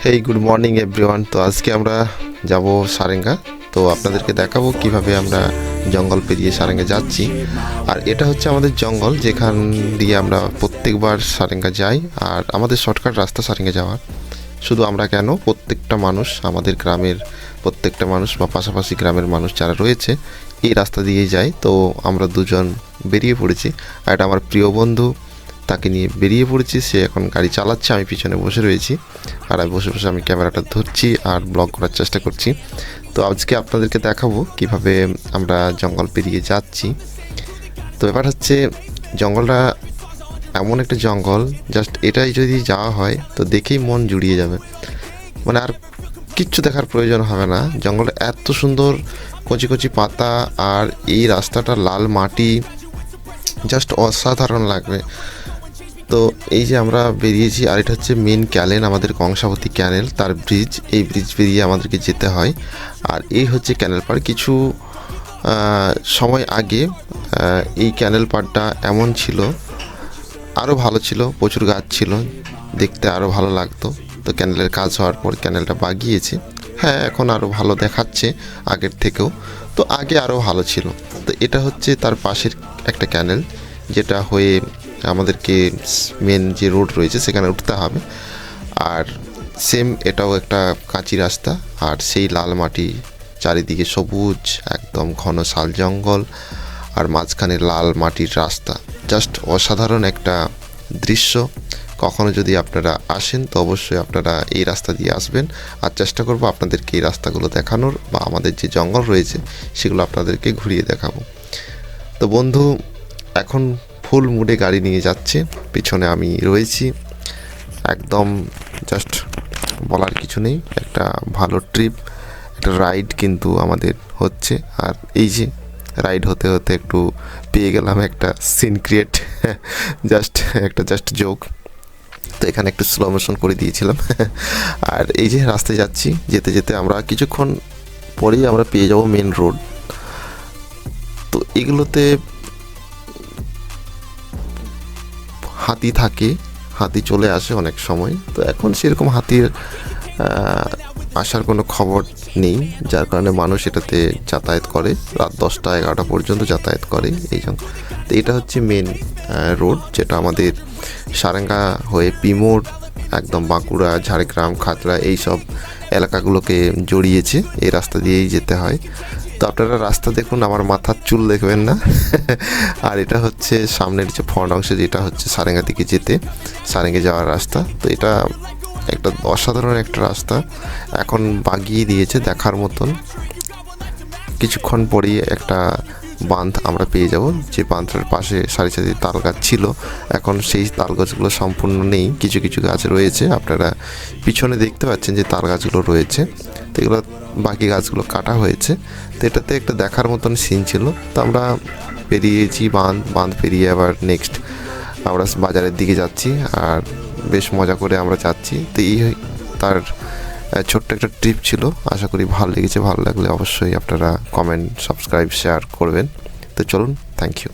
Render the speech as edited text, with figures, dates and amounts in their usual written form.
Hey good morning everyone. তো আজকে আমরা যাব সারেঙ্গা। তো আপনাদেরকে দেখাবো কিভাবে আমরা জঙ্গল পেরিয়ে সারেঙ্গা যাচ্ছি। আর এটা হচ্ছে আমাদের জঙ্গল, যেখান দিয়ে আমরা প্রত্যেকবার সারেঙ্গা যাই। আর আমাদের শর্টকাট রাস্তা সারেঙ্গা যাওয়ার। শুধু আমরা কেন, প্রত্যেকটা মানুষ, আমাদের গ্রামের প্রত্যেকটা মানুষ বা পাশাপাশি গ্রামের মানুষ যারা রয়েছে এই রাস্তা দিয়েই যায়। তো আমরা দুজন বেরিয়ে পড়েছি। আর এটা আমার প্রিয় বন্ধু, তাকে নিয়ে বেরিয়ে পড়েছি। সে এখন গাড়ি চালাচ্ছে, আমি পিছনে বসে রয়েছি। আর আমি বসে বসে আমি ক্যামেরাটা ধরছি আর ব্লগ করার চেষ্টা করছি। তো আজকে আপনাদেরকে দেখাবো কিভাবে আমরা জঙ্গল পেরিয়ে যাচ্ছি। তো এবার হচ্ছে জঙ্গলটা এমন একটা জঙ্গল, জাস্ট এটাই যদি যাওয়া হয় তো দেখেই মন জুড়িয়ে যাবে, মানে আর কিচ্ছু দেখার প্রয়োজন হবে না। জঙ্গলটা এত সুন্দর, কচি কচি পাতা, আর এই রাস্তাটা লাল মাটি, জাস্ট অসাধারণ লাগবে। তো এই যে আমরা বেরিয়েছি, আর এটা হচ্ছে মেন ক্যানেল, আমাদের কংসাবতী ক্যানেল, তার ব্রিজ। এই ব্রিজ পেরিয়ে আমাদেরকে যেতে হয়। আর এই হচ্ছে ক্যানেল পাড়। কিছু সময় আগে এই ক্যানেল পাড়টা এমন ছিল, আরও ভালো ছিল, প্রচুর গাছ ছিল, দেখতে আরও ভালো লাগতো। তো ক্যানেলের কাজ হওয়ার পর ক্যানেলটা বাগিয়েছে। হ্যাঁ, এখন আরও ভালো দেখাচ্ছে আগের থেকেও। তো আগে আরও ভালো ছিল। তো এটা হচ্ছে তার পাশের একটা ক্যানেল, যেটা হয়ে আমাদেরকে মেন যে রোড রয়েছে সেখানে উঠতে হবে। আর সেম এটাও একটা কাঁচি রাস্তা, আর সেই লাল মাটি, চারিদিকে সবুজ, একদম ঘন শাল জঙ্গল, আর মাঝখানে লাল মাটির রাস্তা। জাস্ট অসাধারণ একটা দৃশ্য। কখনো যদি আপনারা আসেন তো অবশ্যই আপনারা এই রাস্তা দিয়ে আসবেন। আর চেষ্টা করব আপনাদেরকে এই রাস্তাগুলো দেখানোর, বা আমাদের যে জঙ্গল রয়েছে সেগুলো আপনাদেরকে ঘুরিয়ে দেখাবো। তো বন্ধু এখন ফুল মুডে গাড়ি নিয়ে যাচ্ছে, পিছনে আমি রয়েছি। একদম জাস্ট বলার কিছু নেই, একটা ভালো ট্রিপ, একটা রাইড কিন্তু আমাদের হচ্ছে। আর এই যে রাইড হতে হতে একটু পেয়ে গেলাম একটা সিন ক্রিয়েট, জাস্ট জোক। তো এখানে একটু স্লো মোশন করে দিয়েছিলাম। আর এই যে রাস্তায় যাচ্ছি, যেতে যেতে আমরা কিছুক্ষণ পরেই আমরা পেয়ে যাব মেন রোড। তো এগুলোতে হাতি থাকে, হাতি চলে আসে অনেক সময়। তো এখন সেরকম হাতির আসার কোনো খবর নেই, যার কারণে মানুষ এটাতে যাতায়াত করে, রাত 10টা-11টা পর্যন্ত যাতায়াত করে এই জন্য। তো এটা হচ্ছে মেন রোড, যেটা আমাদের সারেঙ্গা হয়ে পিমোর, একদম বাঁকুড়া, ঝাড়গ্রাম, খাতড়া এইসব এলাকাগুলোকে জড়িয়েছে। এই রাস্তা দিয়েই যেতে হয়। তো আপনারা রাস্তা দেখুন, আমার মাথার চুল দেখবেন না। আর এটা হচ্ছে সামনের যে ফ্রন্ট অংশে, যেটা হচ্ছে সারেঙ্গা দিকে যেতে, সারেঙ্গে যাওয়ার রাস্তা। তো এটা একটা অসাধারণ একটা রাস্তা, এখন বাগিয়ে দিয়েছে দেখার মতন। কিছুক্ষণ পরেই একটা বাঁধ আমরা পেয়ে যাব, যে বাঁধটার পাশে সারি সারি তাল গাছ ছিল। এখন সেই তাল গাছগুলো সম্পূর্ণ নেই, কিছু কিছু গাছ রয়েছে। আপনারা পিছনে দেখতে পাচ্ছেন যে তাল গাছগুলো রয়েছে। তো এগুলো বাকি গাছগুলো কাটা হয়েছে। তো এটাতে একটা দেখার মতন সিন ছিল। তো আমরা পেরিয়েছি বাঁধ পেরিয়ে আবার নেক্সট আমরা বাজারের দিকে যাচ্ছি, আর বেশ মজা করে আমরা যাচ্ছি। তো এই তার ছোট্ট একটা ট্রিপ ছিল। আশা করি ভালো লেগেছে। ভালো লাগলে অবশ্যই আপনারা কমেন্ট, সাবস্ক্রাইব, শেয়ার করবেন। তো চলুন, থ্যাংক ইউ।